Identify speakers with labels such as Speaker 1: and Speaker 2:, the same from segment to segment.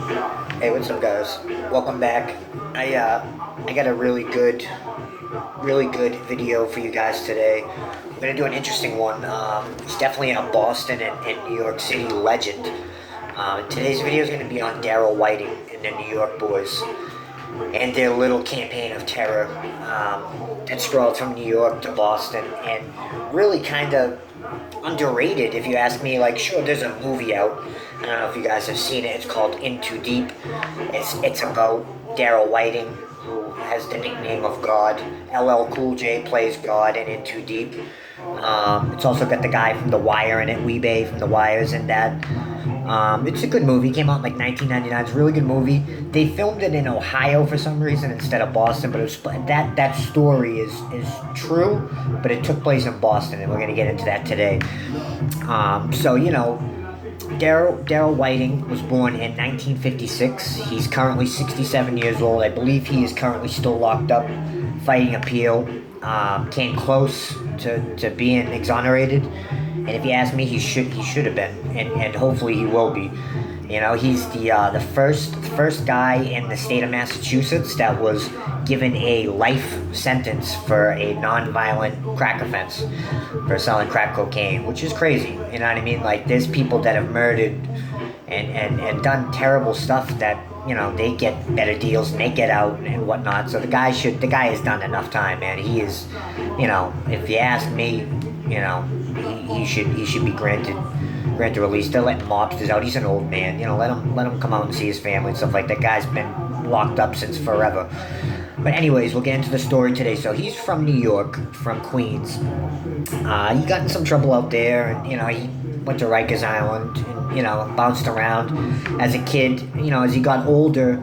Speaker 1: Hey, what's up, guys? Welcome back. I got a really good video for you guys today. I'm gonna do an interesting one. It's definitely a Boston and New York City legend. Today's video is gonna be on Daryl Whiting and the New York Boys and their little campaign of terror that sprawled from New York to Boston and really kind of underrated, if you ask me. Like, sure, there's a movie out. I don't know if you guys have seen it. It's called In Too Deep. It's about Daryl Whiting, who has the nickname of God. LL Cool J plays God in Too Deep. It's also got the guy from The Wire in it, Weebay from The Wire's in that. It's a good movie. It came out in like 1999. It's a really good movie. They filmed it in Ohio for some reason instead of Boston, but that story is true, but it took place in Boston, and we're gonna get into that today. So Daryl Whiting was born in 1956. He's currently 67 years old. I believe he is currently still locked up, fighting appeal. Came close to being exonerated, and if you ask me, he should have been, and hopefully he will be. You know, he's the first guy in the state of Massachusetts that was given a life sentence for a non-violent crack offense for selling crack cocaine, which is crazy. You know what I mean? Like, there's people that have murdered and done terrible stuff that, you know, they get better deals and they get out and whatnot. So the guy has done enough time, man. He is, you know, if you ask me, you know, he should be granted release. They're letting mobsters out. He's an old man, you know. Let him come out and see his family and stuff like that. Guy's been locked up since forever. But anyways, we'll get into the story today. So he's from New York, from Queens. He got in some trouble out there, and you know, he went to Rikers Island, and you know, bounced around as a kid. You know, as he got older,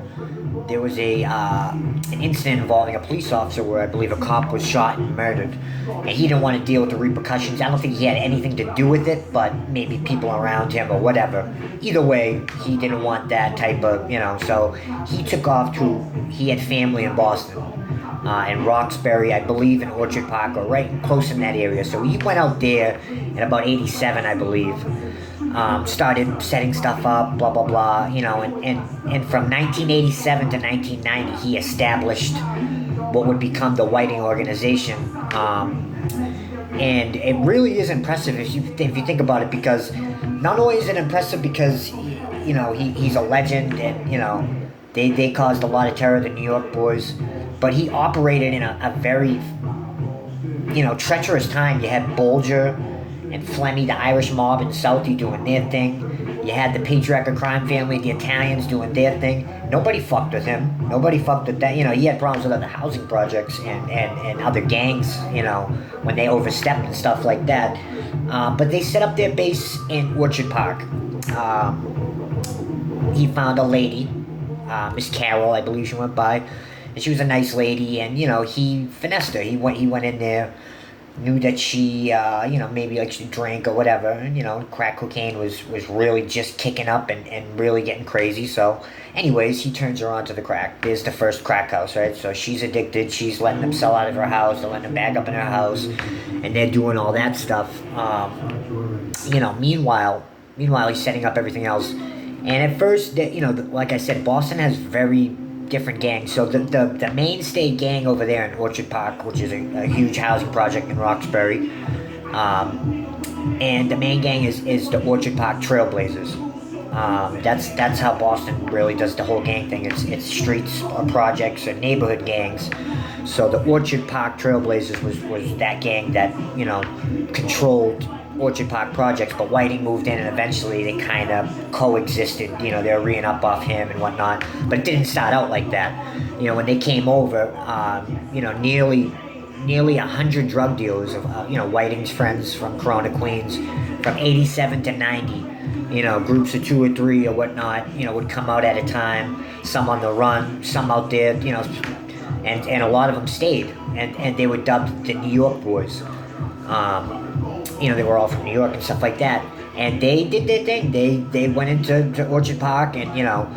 Speaker 1: there was an incident involving a police officer where I believe a cop was shot and murdered, and he didn't want to deal with the repercussions. I don't think he had anything to do with it, but maybe people around him or whatever. Either way, he didn't want that type of, you know, so he took off he had family in Boston, in Roxbury, I believe, in Orchard Park, or right close in that area. So he went out there in about 87, I believe. Started setting stuff up, blah, blah, blah, you know, and from 1987 to 1990, he established what would become the Whiting organization. And it really is impressive if you think about it, because not only is it impressive because, you know, he's a legend, and, you know, they caused a lot of terror, the New York Boys, but he operated in a very, you know, treacherous time. You had Bulger and Flemmy, the Irish mob in Southie, doing their thing. You had the patriarchal crime family, the Italians, doing their thing. Nobody fucked with him. Nobody fucked with that. You know, he had problems with other housing projects and other gangs, you know, when they overstepped and stuff like that. But they set up their base in Orchard Park. He found a lady, Miss Carol, I believe she went by, and she was a nice lady, and, you know, he finessed her. He went in there, knew that she, you know, maybe like she drank or whatever, and, you know, crack cocaine was really just kicking up and really getting crazy. So anyways, he turns her on to the crack. There's the first crack house, right? So she's addicted. She's letting them sell out of her house. They're letting them bag up in her house, and they're doing all that stuff. You know, meanwhile he's setting up everything else. And at first, you know, like I said, Boston has very different gangs. So the mainstay gang over there in Orchard Park, which is a huge housing project in Roxbury, and the main gang is the Orchard Park Trailblazers. That's how Boston really does the whole gang thing. It's streets or projects or neighborhood gangs. So the Orchard Park Trailblazers was that gang that, you know, controlled Orchard Park projects, but Whiting moved in, and eventually they kind of coexisted. You know, they were reeing up off him and whatnot, but it didn't start out like that. You know, when they came over, you know, nearly 100 drug dealers of, you know, Whiting's friends from Corona, Queens, from 87 to 90, you know, groups of 2 or 3 or whatnot, you know, would come out at a time, some on the run, some out there, you know, and a lot of them stayed, and they were dubbed the New York Boys. You know, they were all from New York and stuff like that, and they did their thing. They went into Orchard Park, and, you know,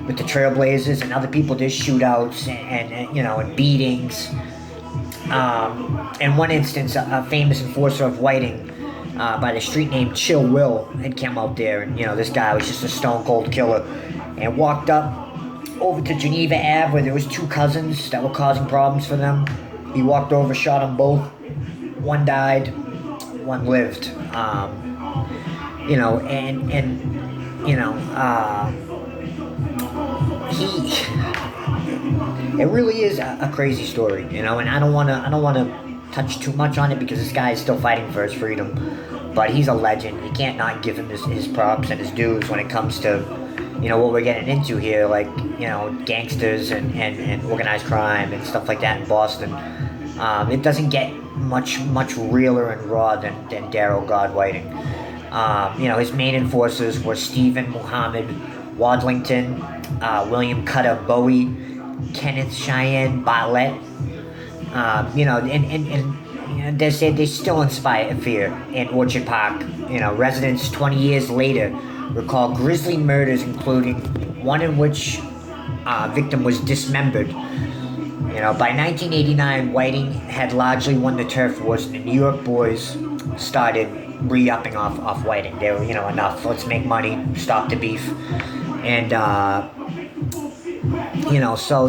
Speaker 1: with the Trailblazers and other people, did shootouts and you know, and beatings. In one instance, a famous enforcer of Whiting by the street named Chill Will had come out there, and this guy was just a stone cold killer, and walked up over to Geneva Ave where there was two cousins that were causing problems for them. He walked over, shot them both. One died, one lived. It really is a crazy story, and I don't wanna touch too much on it because this guy is still fighting for his freedom, but he's a legend. You can't not give him his props and his dues when it comes to, what we're getting into here, like, gangsters and organized crime and stuff like that in Boston. It doesn't get much realer and raw than Daryl Whiting. His main enforcers were Stephen Muhammad Wadlington, William Cutter Bowie, Kenneth Cheyenne Bartlett. They say they still inspire fear in Orchard Park. Residents 20 years later recall grisly murders, including one in which victim was dismembered. By 1989, Whiting had largely won the turf wars, and the New York Boyz started re-upping off Whiting. They were, enough. Let's make money. Stop the beef. And, so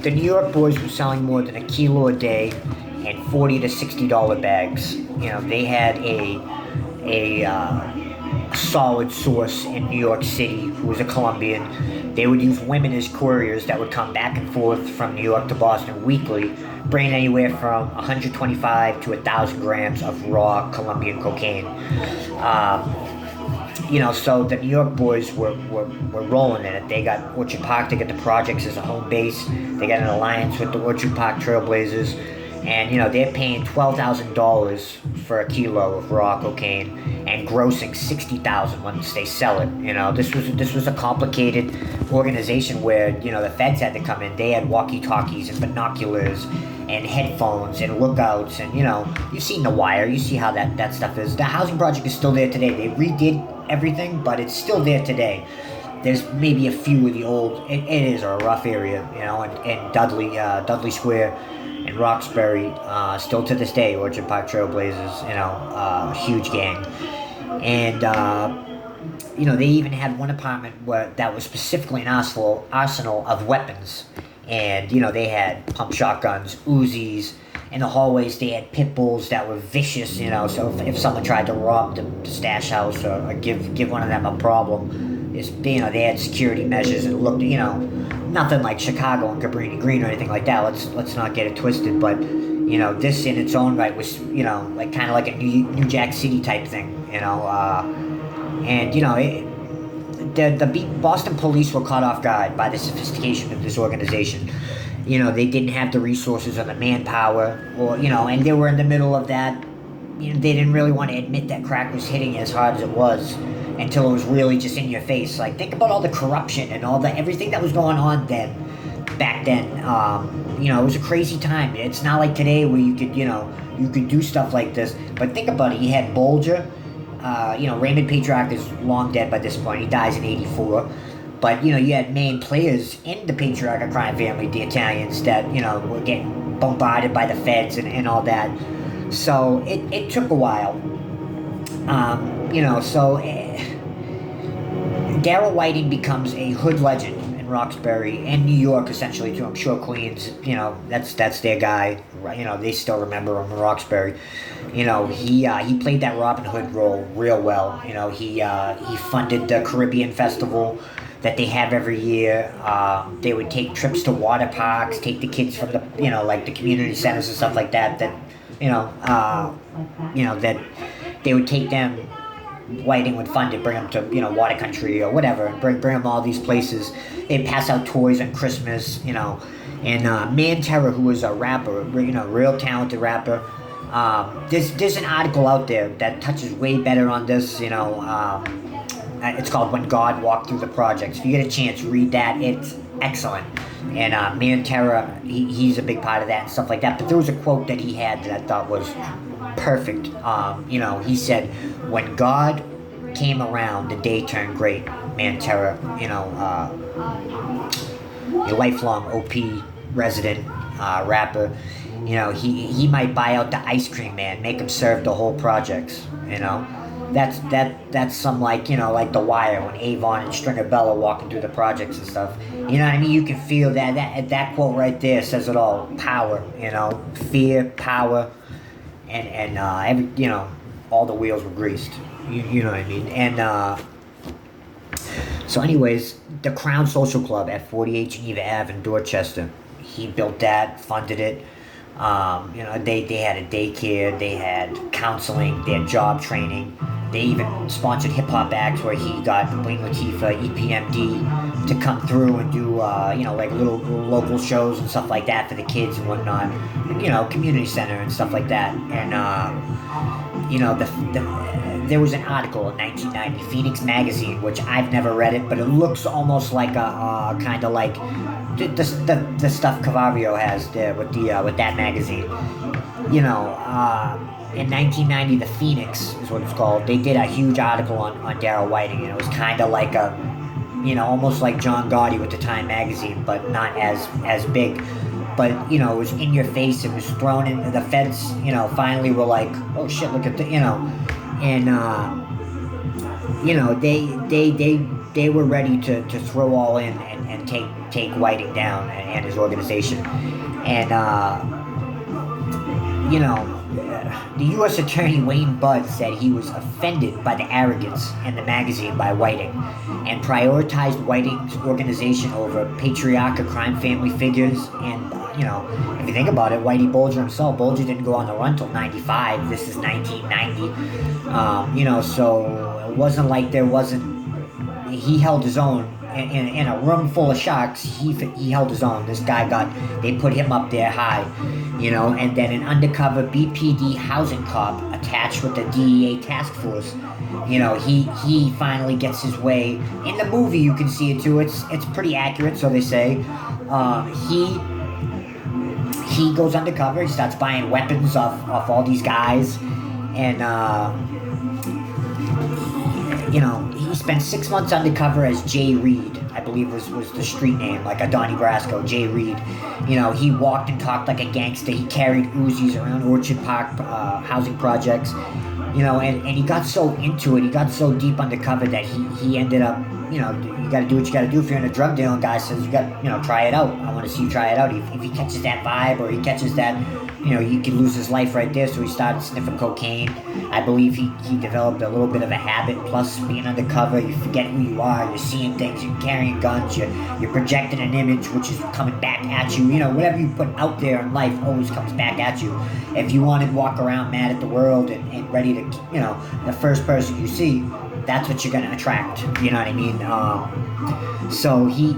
Speaker 1: the New York Boyz were selling more than a kilo a day and $40 to $60 bags. They had a solid source in New York City who was a Colombian. They would use women as couriers that would come back and forth from New York to Boston weekly, bringing anywhere from 125 to 1,000 grams of raw Colombian cocaine. So the New York Boyz were rolling in it. They got Orchard Park to get the projects as a home base. They got an alliance with the Orchard Park Trailblazers. And, they're paying $12,000 for a kilo of raw cocaine and grossing $60,000 once they sell it. This was a complicated organization where, the feds had to come in. They had walkie-talkies and binoculars and headphones and lookouts. And, you've seen The Wire. You see how that stuff is. The housing project is still there today. They redid everything, but it's still there today. There's maybe a few of the old. It is a rough area, and Dudley Square and Roxbury, still to this day, Orchard Park Trailblazers, huge gang. And, they even had one apartment that was specifically an arsenal of weapons. And, they had pump shotguns, Uzis. In the hallways, they had pit bulls that were vicious, so if someone tried to rob the stash house or give one of them a problem, they had security measures. It looked, nothing like Chicago and Cabrini Green or anything like that. Let's not get it twisted. But this in its own right was like kind of like a New Jack City type thing. The Boston police were caught off guard by the sophistication of this organization. They didn't have the resources or the manpower, or and they were in the middle of that. They didn't really want to admit that crack was hitting as hard as it was until it was really just in your face. Like, think about all the corruption and everything that was going on back then. It was a crazy time. It's not like today where you could do stuff like this. But think about it. You had Bolger. Raymond Patriarch is long dead by this point. He dies in '84. But, you had main players in the Patriarch crime family, the Italians, that, were getting bombarded by the feds and all that. So it took a while. Daryl Whiting becomes a hood legend in Roxbury and New York, essentially, too. I'm sure Queens, that's their guy. They still remember him in Roxbury. He played that Robin Hood role real well. He funded the Caribbean Festival that they have every year. They would take trips to water parks, take the kids from the, like the community centers and stuff like that, that they would take them. Whiting would fund it, bring them to, Water Country or whatever, and bring them all these places. They'd pass out toys on Christmas, and Man Terror, who was a rapper, real talented rapper. There's an article out there that touches way better on this, it's called When God Walked Through the Projects. If you get a chance, read that. It's excellent. And Man Terror, he's a big part of that and stuff like that. But there was a quote that he had that I thought was perfect. He said, when God came around, the day turned great. Man Terror, a lifelong OP resident, rapper. You know, he might buy out the ice cream man, make him serve the whole projects. You know, that's some, like, you know, like The Wire, when Avon and Stringer Bell are walking through the projects and stuff. You know what I mean? You can feel that quote right there says it all. Power, you know, fear, power, and every, you know, all the wheels were greased. You know what I mean? And so anyways, the Crown Social Club at 48 Geneva Ave in Dorchester. He built that, funded it. You know, they had a daycare, they had counseling, they had job training. They even sponsored hip-hop acts where he got Queen Latifah, EPMD to come through and do, you know, like little local shows and stuff like that for the kids and whatnot. You know, community center and stuff like that. And, you know, there was an article in 1990, Phoenix Magazine, which I've never read it, but it looks almost like a kind of like the stuff Cavario has there with that magazine. You know, in 1990, the Phoenix is what it's called. They did a huge article on Daryl Whiting, and it was kind of like a, you know, almost like John Gotti with the Time magazine, but not as big. But, you know, it was in your face. It was thrown in. The feds, you know, finally were like, oh shit, look at the, you know, and you know, they were ready to throw all in and take Whiting down and his organization. And you know, the U.S. Attorney Wayne Budd said he was offended by the arrogance in the magazine by Whiting, and prioritized Whiting's organization over patriarchal crime family figures. And, you know, if you think about it, Whitey Bulger himself, Bulger didn't go on the run till 95. This is 1990. You know, so it wasn't like there wasn't, he held his own. In a room full of sharks, he held his own. This guy they put him up there high, you know. And then an undercover BPD housing cop attached with the DEA task force, you know, he finally gets his way. In the movie, you can see it too. It's pretty accurate, so they say. He goes undercover. He starts buying weapons off all these guys, and you know, he spent 6 months undercover as Jay Reed, I believe was the street name, like a Donnie Brasco, Jay Reed. You know, he walked and talked like a gangster. He carried Uzis around Orchard Park housing projects. You know, and he got so into it, he got so deep undercover that he ended up, you know, you gotta do what you gotta do if you're in a drug deal, and guy says, you got, you know, try it out. I wanna see you try it out. If he catches that vibe, or he catches that, you know, he could lose his life right there. So he started sniffing cocaine. I believe he developed a little bit of a habit, plus being undercover, you forget who you are, you're seeing things, you're carrying guns, you're projecting an image which is coming back at you. You know, whatever you put out there in life always comes back at you. If you want to walk around mad at the world and ready to, you know, the first person you see, that's what you're gonna attract. You know what I mean? So he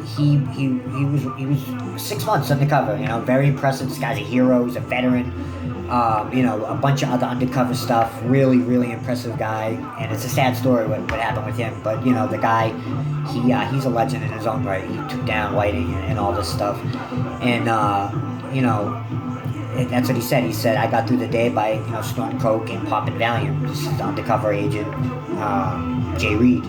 Speaker 1: was 6 months undercover. You know, very impressive. This guy's a hero. He's a veteran. You know, a bunch of other undercover stuff. Really, really impressive guy. And it's a sad story what happened with him. But, you know, the guy, he's a legend in his own right. He took down Whiting and all this stuff. And you know, that's what he said. He said, I got through the day by, you know, snorting coke and popping Valium. This is the undercover agent, Jay Reed.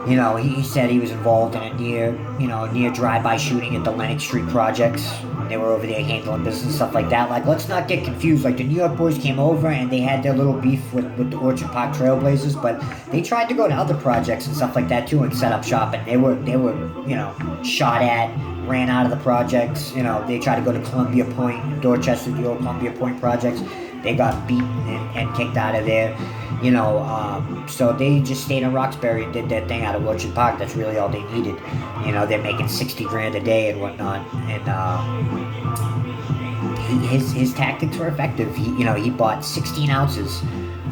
Speaker 1: You know, he said he was involved in a near drive-by shooting at the Lenox Street projects. They were over there handling business and stuff like that. Like, let's not get confused. Like, the New York boys came over and they had their little beef with the Orchard Park Trailblazers, but they tried to go to other projects and stuff like that too and set up shop. And they were, you know, shot at, ran out of the projects. You know, they tried to go to Columbia Point, Dorchester, the old Columbia Point projects. They got beaten and kicked out of there. You know, so they just stayed in Roxbury and did their thing out of Orchard Park. That's really all they needed. You know, they're making $60,000 a day and whatnot. And his tactics were effective. He bought 16 ounces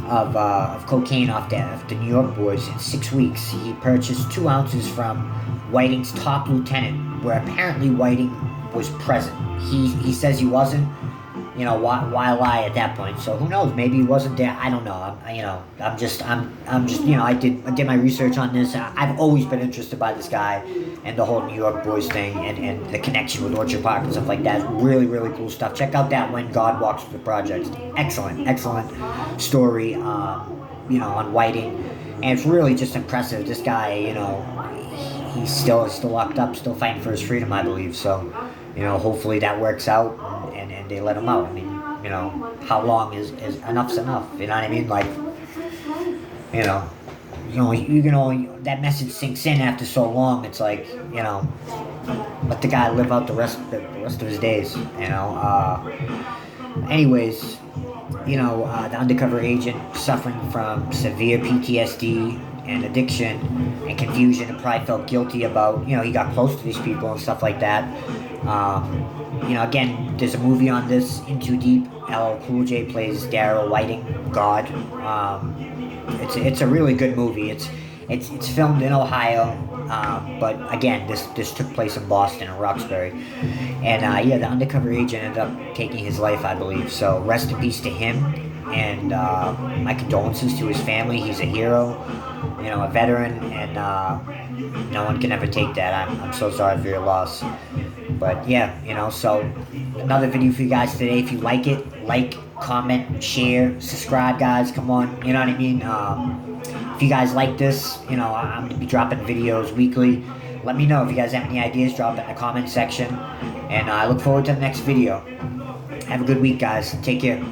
Speaker 1: of cocaine off the New York boys in 6 weeks. He purchased 2 ounces from Whiting's top lieutenant, where apparently Whiting was present. He says he wasn't. You know, why lie at that point? So who knows? Maybe he wasn't there. I don't know. I'm just. You know, I did my research on this. I've always been interested by this guy and the whole New York boys thing and the connection with Orchard Park and stuff like that. Really, really cool stuff. Check out that When God Walks Through the Project. Excellent story. You know, on Whiting, and it's really just impressive. This guy, you know, he's still locked up, still fighting for his freedom, I believe. So, you know, hopefully that works out, and they let him out. I mean, you know, how long is enough's enough? You know what I mean? Like, you know, you can only, that message sinks in after so long. It's like, you know, let the guy live out the rest of his days. You know. Anyways, you know, the undercover agent suffering from severe PTSD and addiction and confusion, and probably felt guilty about, you know, he got close to these people and stuff like that. You know, again, there's a movie on this, In Too Deep. LL Cool J plays Daryl Whiting, God. It's a really good movie. It's filmed in Ohio, but again, this took place in Boston and Roxbury, and yeah, the undercover agent ended up taking his life, I believe. So rest in peace to him, and my condolences to his family. He's a hero, you know, a veteran, and no one can ever take that. I'm so sorry for your loss. But yeah, you know, so another video for you guys today. If you like it, like, comment, share, subscribe, guys. Come on, you know what I mean? If you guys like this, you know, I'm going to be dropping videos weekly. Let me know if you guys have any ideas. Drop it in the comment section. And I look forward to the next video. Have a good week, guys. Take care.